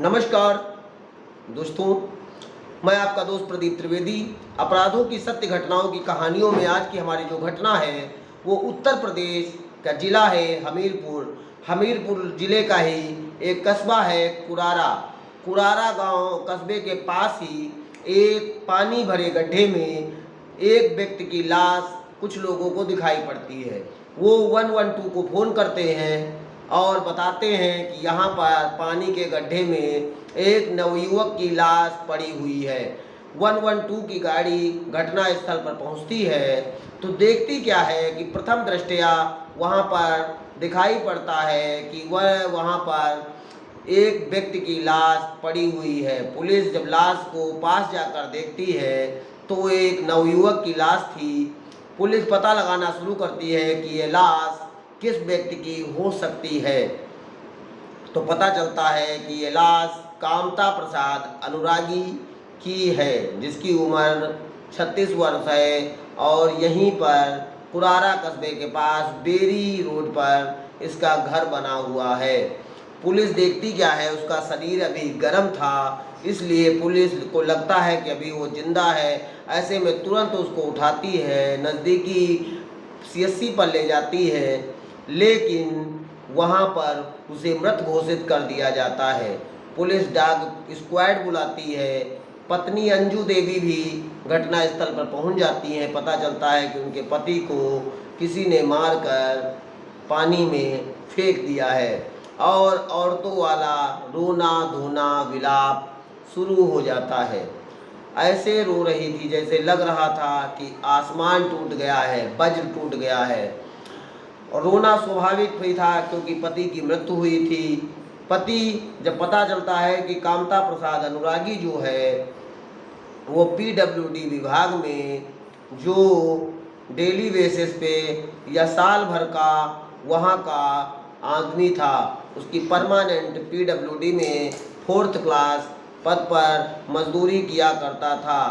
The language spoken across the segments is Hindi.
नमस्कार दोस्तों, मैं आपका दोस्त प्रदीप त्रिवेदी। अपराधों की सत्य घटनाओं की कहानियों में आज की हमारी जो घटना है वो उत्तर प्रदेश का ज़िला है हमीरपुर। हमीरपुर ज़िले का ही एक कस्बा है कुरारा। कुरारा गांव कस्बे के पास ही एक पानी भरे गड्ढे में एक व्यक्ति की लाश कुछ लोगों को दिखाई पड़ती है। वो 112 को फ़ोन करते हैं और बताते हैं कि यहाँ पर पानी के गड्ढे में एक नवयुवक की लाश पड़ी हुई है। 112 की गाड़ी घटना स्थल पर पहुँचती है तो देखती क्या है कि प्रथम दृष्टया वहाँ पर दिखाई पड़ता है कि वह वहाँ पर एक व्यक्ति की लाश पड़ी हुई है। पुलिस जब लाश को पास जाकर देखती है तो एक नवयुवक की लाश थी। पुलिस पता लगाना शुरू करती है कि ये लाश किस व्यक्ति की हो सकती है। तो पता चलता है कि ये लाश कामता प्रसाद अनुरागी की है, जिसकी उम्र 36 वर्ष है और यहीं पर कुरारा कस्बे के पास बेरी रोड पर इसका घर बना हुआ है। पुलिस देखती क्या है, उसका शरीर अभी गर्म था, इसलिए पुलिस को लगता है कि अभी वो जिंदा है। ऐसे में तुरंत उसको उठाती है, नज़दीकी सीएससी पर ले जाती है, लेकिन वहाँ पर उसे मृत घोषित कर दिया जाता है। पुलिस डॉग स्क्वाड बुलाती है। पत्नी अंजू देवी भी घटनास्थल पर पहुँच जाती हैं। पता चलता है कि उनके पति को किसी ने मारकर पानी में फेंक दिया है और औरतों वाला रोना धोना विलाप शुरू हो जाता है। ऐसे रो रही थी जैसे लग रहा था कि आसमान टूट गया है, वज्र टूट गया है। और रोना स्वाभाविक भी था क्योंकि पति की मृत्यु हुई थी। पति जब पता चलता है कि कामता प्रसाद अनुरागी जो है वो पीडब्ल्यूडी विभाग में जो डेली बेसिस पे या साल भर का वहाँ का आदमी था, उसकी परमानेंट पीडब्ल्यूडी में 4th क्लास पद पर मजदूरी किया करता था।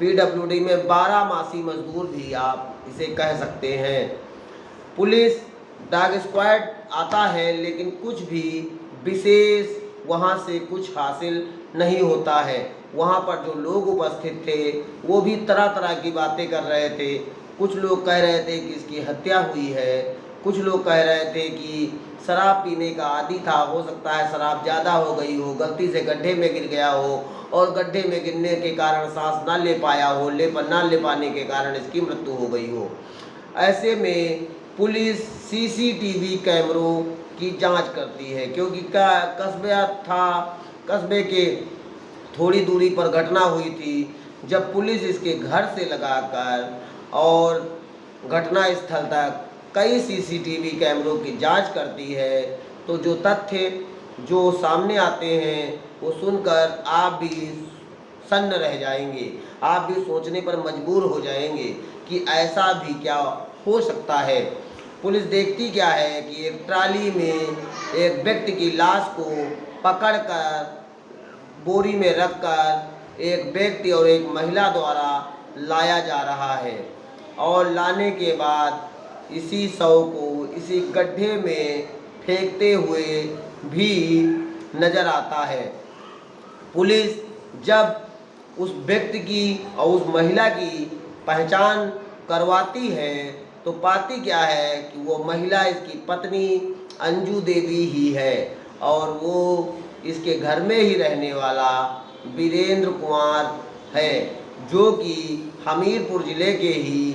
पीडब्ल्यूडी में 12 मासी मजदूर भी आप इसे कह सकते हैं। पुलिस डॉग स्क्वाड आता है लेकिन कुछ भी विशेष वहाँ से कुछ हासिल नहीं होता है। वहाँ पर जो लोग उपस्थित थे वो भी तरह तरह की बातें कर रहे थे। कुछ लोग कह रहे थे कि इसकी हत्या हुई है, कुछ लोग कह रहे थे कि शराब पीने का आदी था, हो सकता है शराब ज़्यादा हो गई हो, गलती से गड्ढे में गिर गया हो और गड्ढे में गिरने के कारण सांस ना ले पाया हो, ना ले पाने के कारण इसकी मृत्यु हो गई हो। ऐसे में पुलिस सीसीटीवी कैमरों की जांच करती है क्योंकि कस्बे के थोड़ी दूरी पर घटना हुई थी। जब पुलिस इसके घर से लगाकर और घटना स्थल तक कई सीसीटीवी कैमरों की जांच करती है तो जो तथ्य जो सामने आते हैं वो सुनकर आप भी सन्न रह जाएंगे। आप भी सोचने पर मजबूर हो जाएंगे कि ऐसा भी क्या हो सकता है। पुलिस देखती क्या है कि एक ट्राली में एक व्यक्ति की लाश को पकड़कर बोरी में रखकर एक व्यक्ति और एक महिला द्वारा लाया जा रहा है और लाने के बाद इसी शव को इसी गड्ढे में फेंकते हुए भी नज़र आता है। पुलिस जब उस व्यक्ति की और उस महिला की पहचान करवाती है तो पाती क्या है कि वो महिला इसकी पत्नी अंजू देवी ही है और वो इसके घर में ही रहने वाला वीरेंद्र कुमार है, जो कि हमीरपुर ज़िले के ही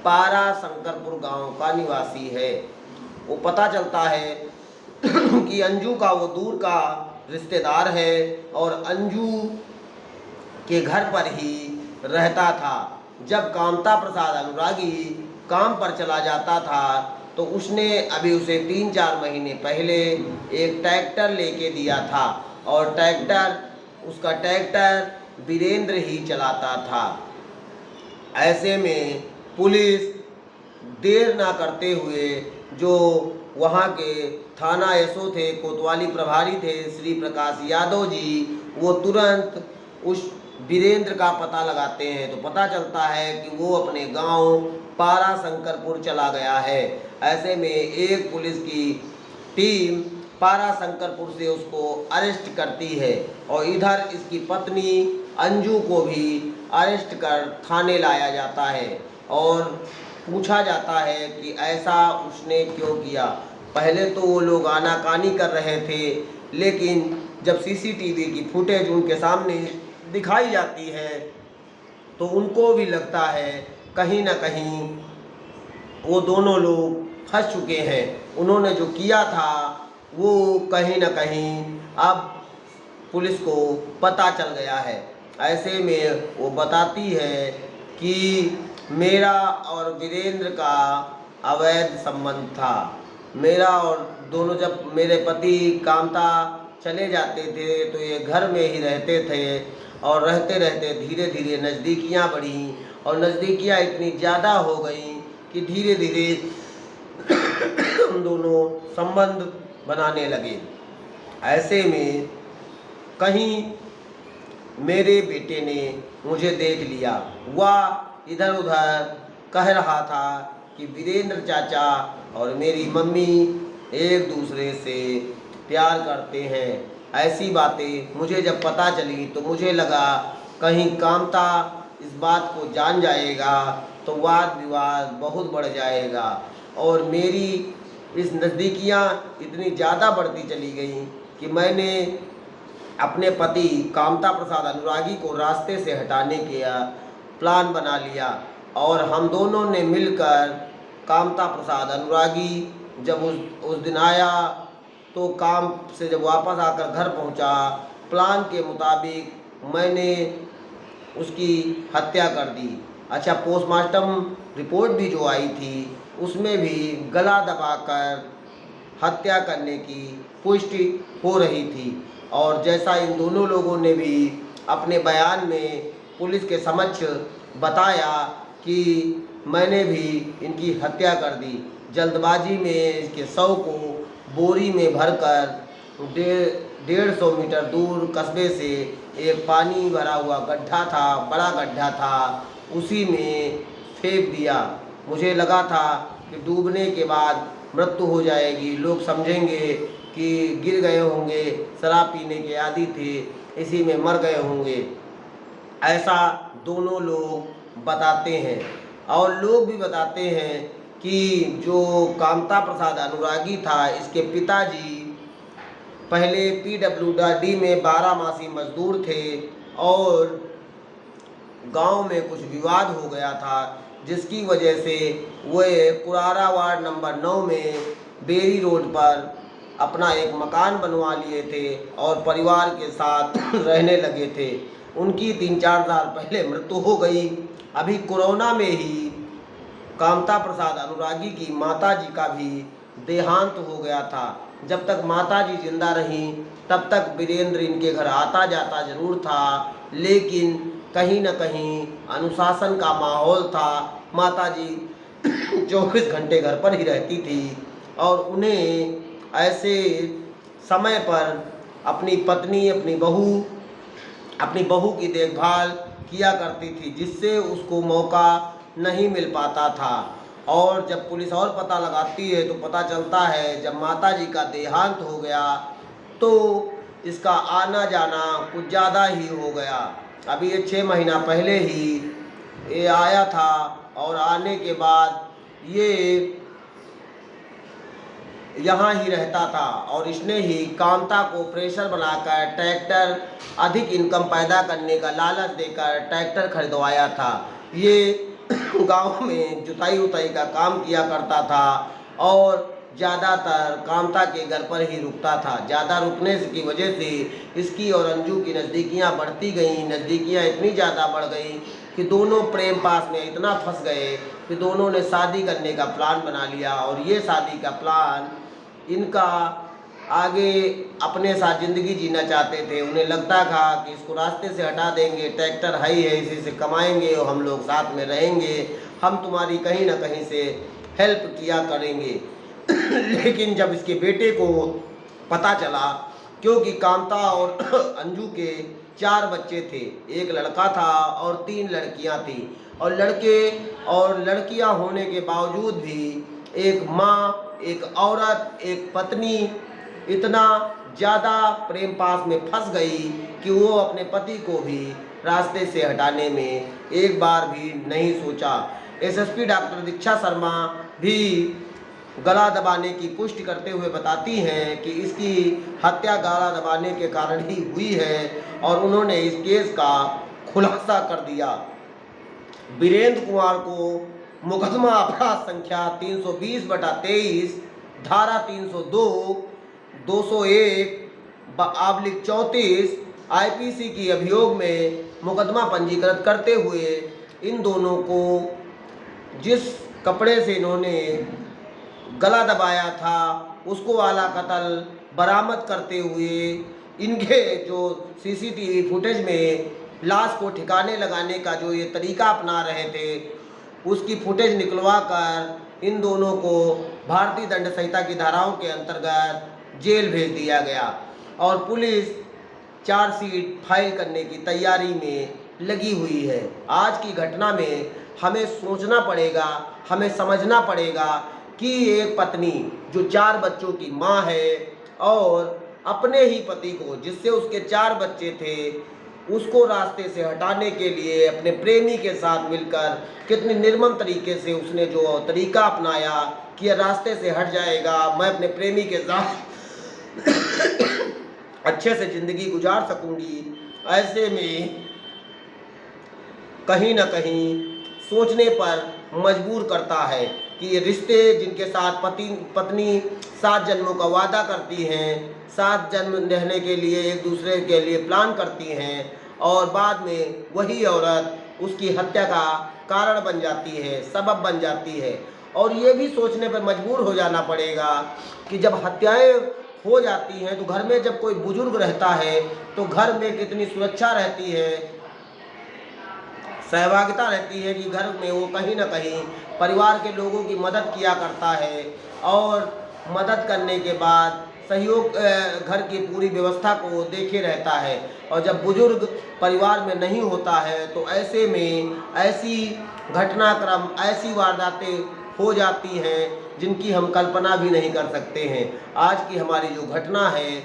पारा शंकरपुर गांव का निवासी है। वो पता चलता है कि अंजू का वो दूर का रिश्तेदार है और अंजू के घर पर ही रहता था। जब कामता प्रसाद अनुरागी काम पर चला जाता था तो उसने अभी उसे 3-4 महीने पहले एक ट्रैक्टर लेके दिया था और उसका ट्रैक्टर वीरेंद्र ही चलाता था। ऐसे में पुलिस देर ना करते हुए जो वहाँ के थाना एसओ थे, कोतवाली प्रभारी थे श्री प्रकाश यादव जी, वो तुरंत उस वीरेंद्र का पता लगाते हैं तो पता चलता है कि वो अपने गांव पारा शंकरपुर चला गया है। ऐसे में एक पुलिस की टीम पारा शंकरपुर से उसको अरेस्ट करती है और इधर इसकी पत्नी अंजू को भी अरेस्ट कर थाने लाया जाता है और पूछा जाता है कि ऐसा उसने क्यों किया। पहले तो वो लोग आनाकानी कर रहे थे, लेकिन जब सीसीटीवी की फुटेज उनके सामने दिखाई जाती है तो उनको भी लगता है कहीं ना कहीं वो दोनों लोग फंस चुके हैं। उन्होंने जो किया था वो कहीं ना कहीं अब पुलिस को पता चल गया है। ऐसे में वो बताती है कि मेरा और वीरेंद्र का अवैध संबंध था। मेरा और दोनों, जब मेरे पति कामता चले जाते थे तो ये घर में ही रहते थे और रहते रहते धीरे धीरे नज़दीकियाँ बढ़ी और नज़दीकियाँ इतनी ज़्यादा हो गई कि धीरे धीरे हम दोनों संबंध बनाने लगे। ऐसे में कहीं मेरे बेटे ने मुझे देख लिया। वह इधर उधर कह रहा था कि वीरेंद्र चाचा और मेरी मम्मी एक दूसरे से प्यार करते हैं। ऐसी बातें मुझे जब पता चली तो मुझे लगा कहीं कामता इस बात को जान जाएगा तो वाद विवाद बहुत बढ़ जाएगा और मेरी इस नज़दीकियाँ इतनी ज़्यादा बढ़ती चली गई कि मैंने अपने पति कामता प्रसाद अनुरागी को रास्ते से हटाने का प्लान बना लिया और हम दोनों ने मिलकर कामता प्रसाद अनुरागी जब उस दिन आया तो काम से जब वापस आकर घर पहुंचा, प्लान के मुताबिक मैंने उसकी हत्या कर दी। अच्छा, पोस्टमार्टम रिपोर्ट भी जो आई थी उसमें भी गला दबाकर हत्या करने की पुष्टि हो रही थी और जैसा इन दोनों लोगों ने भी अपने बयान में पुलिस के समक्ष बताया कि मैंने भी इनकी हत्या कर दी। जल्दबाजी में इसके शव को बोरी में भरकर 150 मीटर दूर कस्बे से एक पानी भरा हुआ गड्ढा था, बड़ा गड्ढा था, उसी में फेंक दिया। मुझे लगा था कि डूबने के बाद मृत्यु हो जाएगी, लोग समझेंगे कि गिर गए होंगे, शराब पीने के आदी थे, इसी में मर गए होंगे। ऐसा दोनों लोग बताते हैं और लोग भी बताते हैं कि जो कामता प्रसाद अनुरागी था, इसके पिताजी पहले PWD में 12 मासी मजदूर थे और गांव में कुछ विवाद हो गया था जिसकी वजह से वे कुरारा वार्ड नंबर 9 में बेरी रोड पर अपना एक मकान बनवा लिए थे और परिवार के साथ रहने लगे थे। उनकी 3-4 साल पहले मृत्यु हो गई। अभी कोरोना में ही कामता प्रसाद अनुरागी की माताजी का भी देहांत हो गया था। जब तक माताजी जिंदा रहीं तब तक वीरेंद्र इनके घर आता जाता जरूर था, लेकिन कहीं न कहीं अनुशासन का माहौल था। माताजी 24 घंटे घर पर ही रहती थी और उन्हें ऐसे समय पर अपनी पत्नी, अपनी बहू की देखभाल किया करती थी, जिससे उसको मौका नहीं मिल पाता था। और जब पुलिस और पता लगाती है तो पता चलता है जब माताजी का देहांत हो गया तो इसका आना जाना कुछ ज़्यादा ही हो गया। अभी ये 6 महीना पहले ही ये आया था और आने के बाद ये यहाँ ही रहता था और इसने ही कामता को प्रेशर बनाकर ट्रैक्टर, अधिक इनकम पैदा करने का लालच देकर ट्रैक्टर खरीदवाया था। ये गांव में जुताई उताई का काम किया करता था और ज़्यादातर कामता के घर पर ही रुकता था। ज़्यादा रुकने की वजह से इसकी और अंजू की नज़दीकियाँ बढ़ती गईं। नज़दीकियाँ इतनी ज़्यादा बढ़ गई कि दोनों प्रेम पास में इतना फंस गए कि दोनों ने शादी करने का प्लान बना लिया और ये शादी का प्लान इनका आगे अपने साथ ज़िंदगी जीना चाहते थे। उन्हें लगता था कि इसको रास्ते से हटा देंगे, ट्रैक्टर है ही है, इसी से कमाएंगे और हम लोग साथ में रहेंगे, हम तुम्हारी कहीं ना कहीं से हेल्प किया करेंगे। लेकिन जब इसके बेटे को पता चला, क्योंकि कामता और अंजू के 4 बच्चे थे, एक लड़का था और 3 लड़कियां थी, और लड़के और लड़कियां होने के बावजूद भी एक माँ, एक औरत, एक पत्नी इतना ज़्यादा प्रेम पास में फंस गई कि वो अपने पति को भी रास्ते से हटाने में एक बार भी नहीं सोचा। एसएसपी डॉक्टर दीक्षा शर्मा भी गला दबाने की पुष्टि करते हुए बताती हैं कि इसकी हत्या गला दबाने के कारण ही हुई है और उन्होंने इस केस का खुलासा कर दिया। वीरेंद्र कुमार को मुकदमा अपराध संख्या 320/23 धारा 302, 201/34 आईपीसी की अभियोग में मुकदमा पंजीकृत करते हुए इन दोनों को जिस कपड़े से इन्होंने गला दबाया था उसको वाला कत्ल बरामद करते हुए इनके जो सीसीटीवी फुटेज में लाश को ठिकाने लगाने का जो ये तरीका अपना रहे थे उसकी फुटेज निकलवा कर इन दोनों को भारतीय दंड संहिता की धाराओं के अंतर्गत जेल भेज दिया गया और पुलिस चार्जशीट फाइल करने की तैयारी में लगी हुई है। आज की घटना में हमें सोचना पड़ेगा, हमें समझना पड़ेगा कि एक पत्नी जो 4 बच्चों की माँ है और अपने ही पति को जिससे उसके 4 बच्चे थे उसको रास्ते से हटाने के लिए अपने प्रेमी के साथ मिलकर कितनी निर्मम तरीके से उसने जो तरीका अपनाया कि यह रास्ते से हट जाएगा, मैं अपने प्रेमी के साथ अच्छे से ज़िंदगी गुजार सकूंगी। ऐसे में कहीं ना कहीं सोचने पर मजबूर करता है कि ये रिश्ते जिनके साथ पति पत्नी 7 जन्मों का वादा करती हैं, 7 जन्म रहने के लिए एक दूसरे के लिए प्लान करती हैं और बाद में वही औरत उसकी हत्या का कारण बन जाती है, सबब बन जाती है। और ये भी सोचने पर मजबूर हो जाना पड़ेगा कि जब हत्याएं हो जाती हैं तो घर में जब कोई बुजुर्ग रहता है तो घर में कितनी सुरक्षा रहती है, सहभागिता रहती है कि घर में वो कहीं ना कहीं परिवार के लोगों की मदद किया करता है और मदद करने के बाद सहयोग घर की पूरी व्यवस्था को देखे रहता है। और जब बुजुर्ग परिवार में नहीं होता है तो ऐसे में ऐसी घटनाक्रम, ऐसी वारदातें हो जाती हैं जिनकी हम कल्पना भी नहीं कर सकते हैं। आज की हमारी जो घटना है,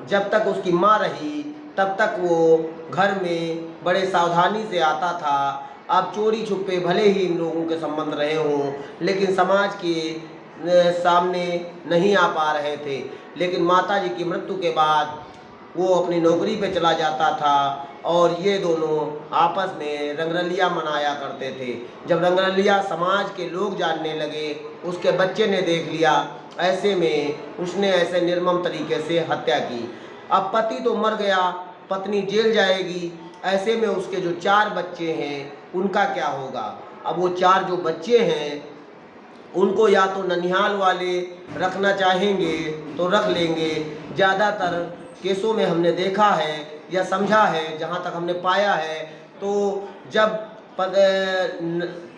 जब तक उसकी माँ रही तब तक वो घर में बड़े सावधानी से आता था। अब चोरी छुपे भले ही इन लोगों के संबंध रहे हों लेकिन समाज के सामने नहीं आ पा रहे थे। लेकिन माताजी की मृत्यु के बाद वो अपनी नौकरी पे चला जाता था और ये दोनों आपस में रंगरलिया मनाया करते थे। जब रंगरलिया समाज के लोग जानने लगे, उसके बच्चे ने देख लिया, ऐसे में उसने ऐसे निर्मम तरीके से हत्या की। अब पति तो मर गया, पत्नी जेल जाएगी, ऐसे में उसके जो 4 बच्चे हैं उनका क्या होगा। अब वो 4 जो बच्चे हैं उनको या तो ननिहाल वाले रखना चाहेंगे तो रख लेंगे। ज़्यादातर केसों में हमने देखा है या समझा है, जहाँ तक हमने पाया है, तो जब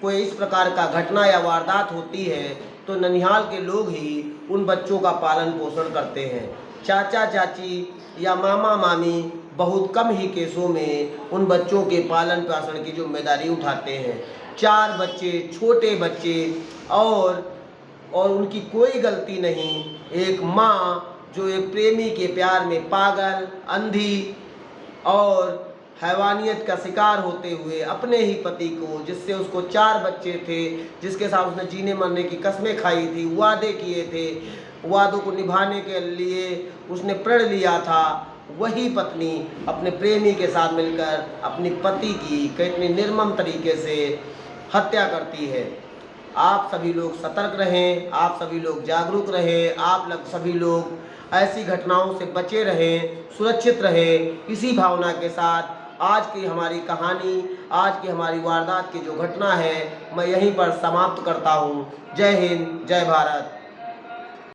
कोई इस प्रकार का घटना या वारदात होती है तो ननिहाल के लोग ही उन बच्चों का पालन पोषण करते हैं। चाचा चाची या मामा मामी बहुत कम ही केसों में उन बच्चों के पालन पोषण की जिम्मेदारी उठाते हैं। 4 बच्चे, छोटे बच्चे और उनकी कोई गलती नहीं। एक माँ जो एक प्रेमी के प्यार में पागल, अंधी और हैवानियत का शिकार होते हुए अपने ही पति को, जिससे उसको 4 बच्चे थे, जिसके साथ उसने जीने मरने की कस्में खाई थी, वादे किए थे, वादों को निभाने के लिए उसने प्रण लिया था, वही पत्नी अपने प्रेमी के साथ मिलकर अपनी पति की कितनी निर्मम तरीके से हत्या करती है। आप सभी लोग सतर्क रहें, आप सभी लोग जागरूक रहें, आप सभी लोग ऐसी घटनाओं से बचे रहें, सुरक्षित रहें। इसी भावना के साथ आज की हमारी कहानी, आज की हमारी वारदात की जो घटना है, मैं यहीं पर समाप्त करता हूँ। जय हिंद, जय भारत।